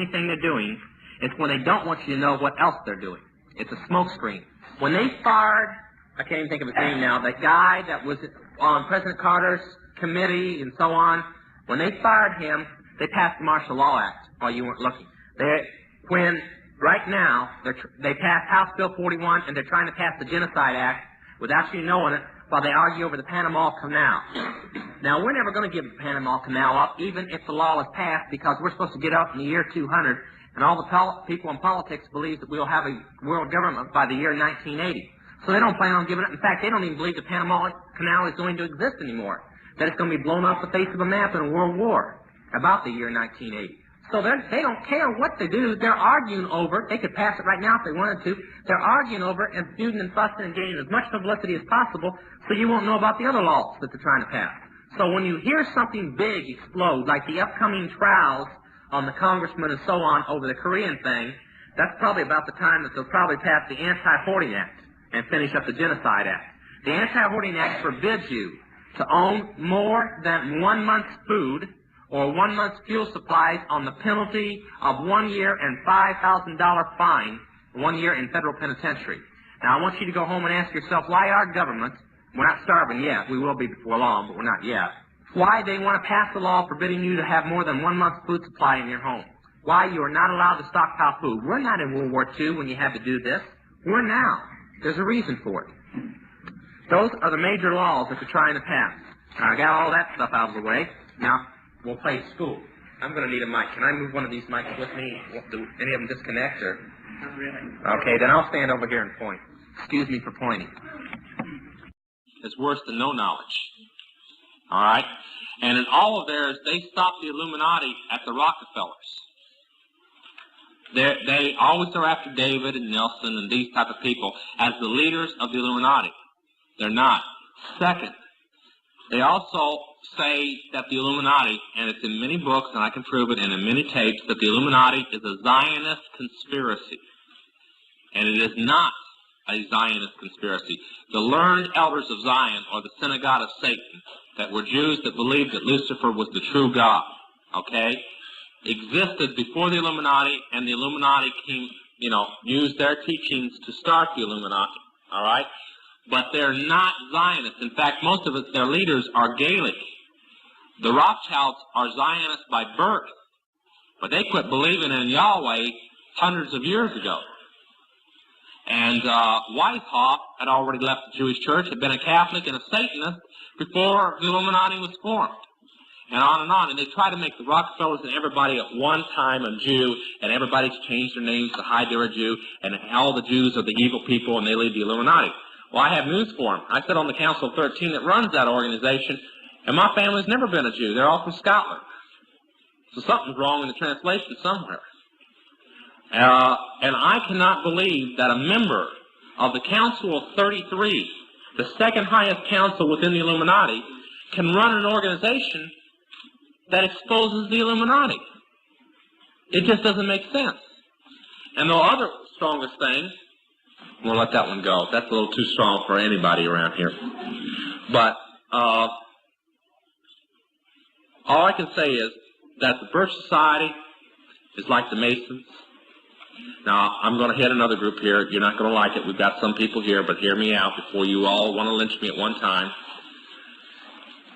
anything they're doing. It's when they don't want you to know what else they're doing. It's a smoke screen. When they fired, I can't even think of his name now, that guy that was on President Carter's committee and so on, when they fired him, they passed the Martial Law Act while you weren't looking. Right now, they passed House Bill 41 and they're trying to pass the Genocide Act without you knowing it while they argue over the Panama Canal. Now, we're never going to give the Panama Canal up, even if the law is passed, because we're supposed to get up in the year 200, and all the people in politics believe that we'll have a world government by the year 1980. So they don't plan on giving it. In fact, they don't even believe the Panama Canal is going to exist anymore, that it's going to be blown off the face of a map in a world war about the year 1980. So they don't care what they do. They're arguing over it. They could pass it right now if they wanted to. They're arguing over it and feuding and fussing and getting as much publicity as possible so you won't know about the other laws that they're trying to pass. So when you hear something big explode, like the upcoming trials on the congressman and so on over the Korean thing, that's probably about the time that they'll probably pass the Anti-Hoarding Act and finish up the Genocide Act. The Anti-Hoarding Act forbids you to own more than 1 month's food or 1 month's fuel supplies on the penalty of 1 year and $5,000 fine, 1 year in federal penitentiary. Now, I want you to go home and ask yourself why our government, we're not starving yet, we will be before long, but we're not yet, why they want to pass a law forbidding you to have more than 1 month's food supply in your home. Why you are not allowed to stockpile food. We're not in World War II when you had to do this. We're now. There's a reason for it. Those are the major laws that they're trying to pass. Now, I got all that stuff out of the way. Now, we'll play school. I'm going to need a mic. Can I move one of these mics with me? Do any of them disconnect? Or? Not really. Okay, then I'll stand over here and point. Excuse me for pointing. It's worse than no knowledge. All right? And in all of theirs, they stopped the Illuminati at the Rockefellers. They always are after David and Nelson and these type of people as the leaders of the Illuminati. They're not. Second, they also say that the Illuminati, and it's in many books, and I can prove it, and in many tapes, that the Illuminati is a Zionist conspiracy. And it is not a Zionist conspiracy. The learned elders of Zion, or the synagogue of Satan, that were Jews that believed that Lucifer was the true God, okay, existed before the Illuminati, and the Illuminati came, used their teachings to start the Illuminati, all right? But they're not Zionists. In fact, most of their leaders are Gaelic. The Rothschilds are Zionists by birth, but they quit believing in Yahweh hundreds of years ago. And Weishaupt had already left the Jewish church, had been a Catholic and a Satanist before the Illuminati was formed. And on and on. And they try to make the Rockefellers and everybody at one time a Jew, and everybody's changed their names to hide they're a Jew, and all the Jews are the evil people, and they lead the Illuminati. Well, I have news for them. I sit on the Council of 13 that runs that organization, and my family's never been a Jew. They're all from Scotland. So something's wrong in the translation somewhere. And I cannot believe that a member of the Council of 33, the second highest council within the Illuminati, can run an organization that exposes the Illuminati. It just doesn't make sense. And the other strongest thing, we'll let that one go. That's a little too strong for anybody around here. But all I can say is that the Birch Society is like the Masons. Now, I'm going to hit another group here. You're not going to like it. We've got some people here, but hear me out before you all want to lynch me at one time.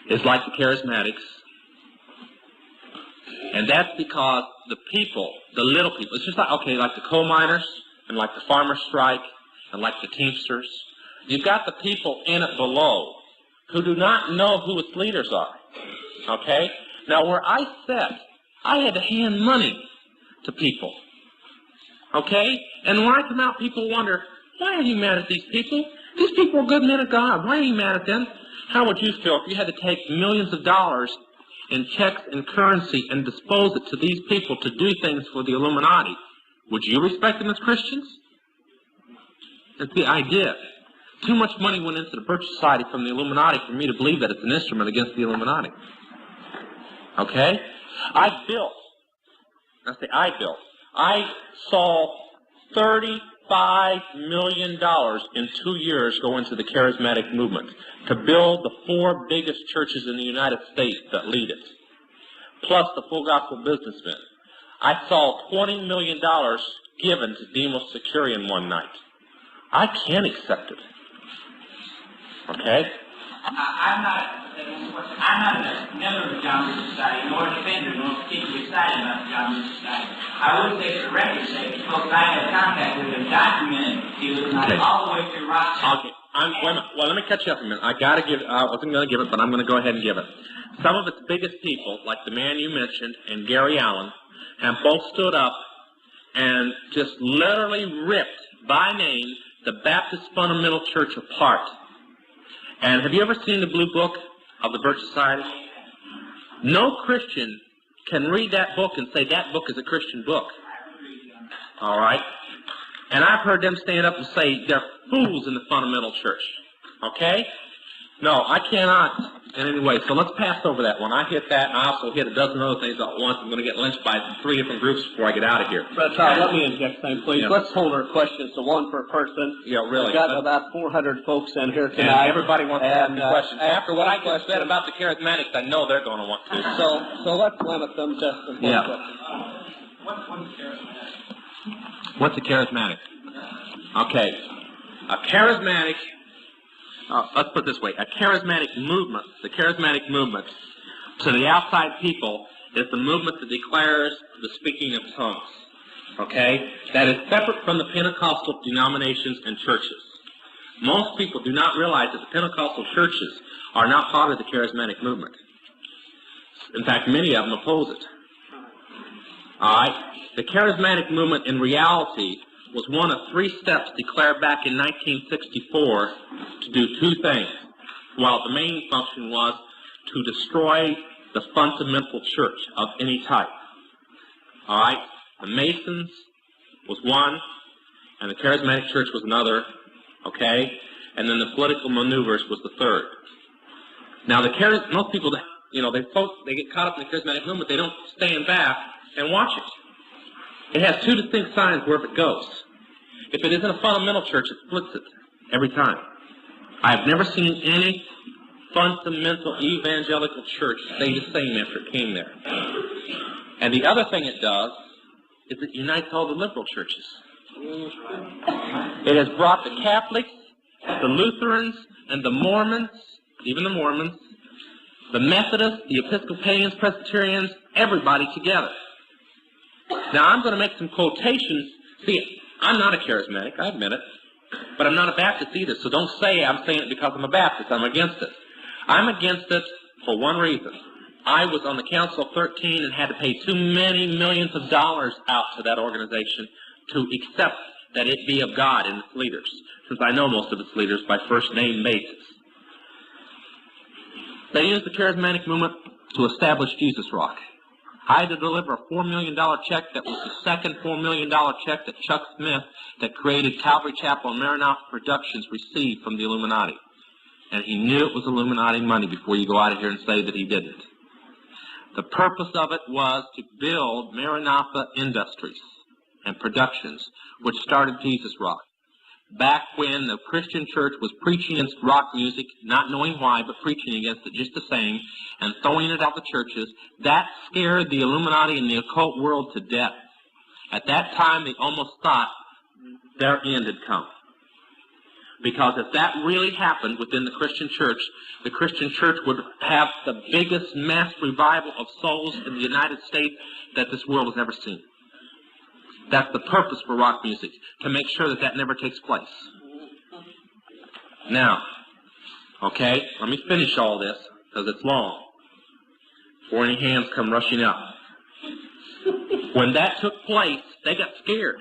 It's like the Charismatics. And that's because the people, the little people, it's just like, okay, like the coal miners and like the farmer strike and like the Teamsters. You've got the people in it below who do not know who its leaders are. Okay? Now, where I sat, I had to hand money to people. Okay? And when I come out, people wonder, why are you mad at these people? These people are good men of God. Why are you mad at them? How would you feel if you had to take millions of dollars in checks and currency and dispose it to these people to do things for the Illuminati? Would you respect them as Christians? That's the idea. Too much money went into the Birch Society from the Illuminati for me to believe that it's an instrument against the Illuminati. Okay? I built I saw $35 million in 2 years go into the charismatic movement to build the 4 biggest churches in the United States that lead it, plus the full gospel businessmen. I saw $20 million given to Demos Securian one night. I can't accept it. Okay? I'm not a member of the John Lewis Society, nor a defender, nor particularly excited about the John Lewis Society. I would say for record's sake, because I had contact with a documented Illuminati all the way through Rothschild. Okay. Wait a minute. Well, let me catch you up a minute. I wasn't going to give it, but I'm going to go ahead and give it. Some of its biggest people, like the man you mentioned and Gary Allen, have both stood up and just literally ripped, by name, the Baptist Fundamental Church apart. And have you ever seen the Blue Book of the Birch Society? No Christian can read that book and say that book is a Christian book. All right? And I've heard them stand up and say they're fools in the fundamental church. Okay? No, I cannot in any way. So let's pass over that one. I hit that, and I also hit a dozen other things at once. I'm going to get lynched by 3 different groups before I get out of here. Brother Todd, let me inject something, please. Yeah. Let's hold our questions to one per person. Yeah, really. We've got about 400 folks in here And tonight. everybody wants to ask me questions. After what I just question. said about the charismatics, I know they're going to want to. So let's limit them to one question. What's a charismatic? Okay. A charismatic, let's put it this way, a charismatic movement, the charismatic movement to the outside people is the movement that declares the speaking of tongues. Okay? That is separate from the Pentecostal denominations and churches. Most people do not realize that the Pentecostal churches are not part of the charismatic movement. In fact, many of them oppose it. All right? The charismatic movement in reality was one of 3 steps declared back in 1964 to do 2 things, while the main function was to destroy the fundamental church of any type. All right? The Masons was one, and the charismatic church was another, okay? And then the political maneuvers was the third. Now, most people, they get caught up in the charismatic movement. They don't stand back and watch it. It has 2 distinct signs wherever it goes. If it isn't a fundamental church, it splits it every time. I've never seen any fundamental evangelical church stay the same after it came there. And the other thing it does is it unites all the liberal churches. It has brought the Catholics, the Lutherans, and the Mormons, even the Mormons, the Methodists, the Episcopalians, Presbyterians, everybody together. Now, I'm going to make some quotations. See, I'm not a charismatic, I admit it, but I'm not a Baptist either, so don't say I'm saying it because I'm a Baptist. I'm against it. I'm against it for one reason. I was on the Council of 13 and had to pay too many millions of dollars out to that organization to accept that it be of God and its leaders, since I know most of its leaders by first name basis. They used the charismatic movement to establish Jesus Rock. I had to deliver a $4 million check that was the second $4 million check that Chuck Smith, that created Calvary Chapel and Maranatha Productions, received from the Illuminati. And he knew it was Illuminati money before you go out of here and say that he didn't. The purpose of it was to build Maranatha Industries and Productions, which started Jesus Rock. Back when the Christian church was preaching against rock music, not knowing why, but preaching against it just the same, and throwing it out the churches, that scared the Illuminati and the occult world to death. At that time, they almost thought their end had come. Because if that really happened within the Christian church would have the biggest mass revival of souls in the United States that this world has ever seen. That's the purpose for rock music, to make sure that that never takes place. Now, okay, let me finish all this, because it's long, before any hands come rushing up. When that took place, they got scared.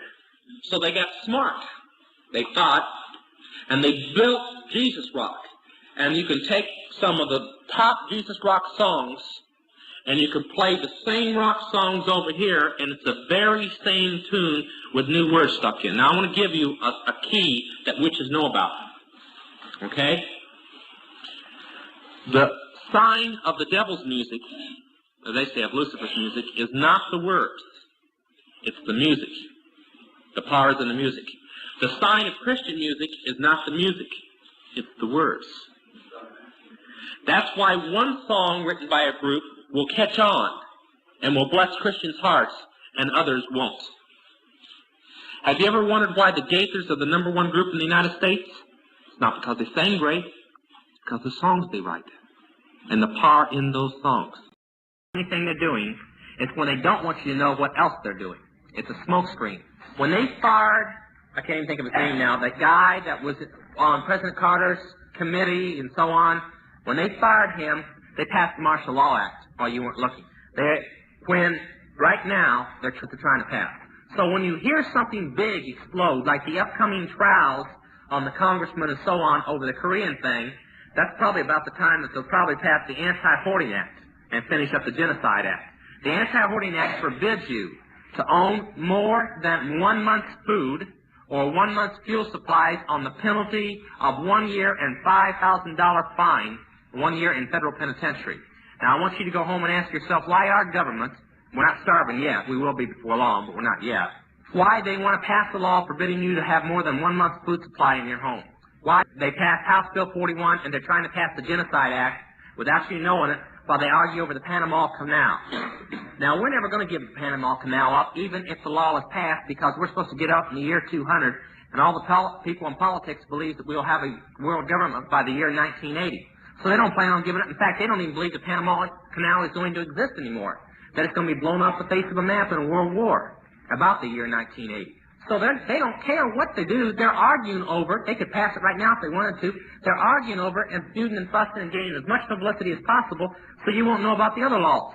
So they got smart. They thought, and they built Jesus Rock. And you can take some of the top Jesus Rock songs, and you can play the same rock songs over here, and it's the very same tune with new words stuck in. Now, I want to give you a key that witches know about. Okay? The sign of the devil's music, as they say of Lucifer's music, is not the words. It's the music. The power is in the music. The sign of Christian music is not the music. It's the words. That's why one song written by a group will catch on and will bless Christians' hearts, and others won't. Have you ever wondered why the Gaithers are the #1 group in the United States? It's not because they sing great, it's because the songs they write and the power in those songs. Anything they're doing is when they don't want you to know what else they're doing. It's a smokescreen. When they fired, I can't even think of his name now, that guy that was on President Carter's committee and so on, when they fired him, they passed the Martial Law Act while you weren't looking. Right now, they're trying to pass. So when you hear something big explode, like the upcoming trials on the congressman and so on over the Korean thing, that's probably about the time that they'll probably pass the Anti-Hoarding Act and finish up the Genocide Act. The Anti-Hoarding Act forbids you to own more than 1 month's food or 1 month's fuel supplies on the penalty of 1 year and $5,000 fine, 1 year in federal penitentiary. Now, I want you to go home and ask yourself why our government, we're not starving yet, we will be before long, but we're not yet, why they want to pass a law forbidding you to have more than 1 month's food supply in your home. Why they passed House Bill 41 and they're trying to pass the Genocide Act without you knowing it while they argue over the Panama Canal. Now, we're never going to give the Panama Canal up, even if the law is passed, because we're supposed to get up in the year 200, and all the people in politics believe that we'll have a world government by the year 1980. So they don't plan on giving it. In fact, they don't even believe the Panama Canal is going to exist anymore, that it's going to be blown off the face of a map in a world war about the year 1980. So they don't care what they do. They're arguing over it. They could pass it right now if they wanted to. They're arguing over it and feuding and fussing and getting as much publicity as possible so you won't know about the other laws.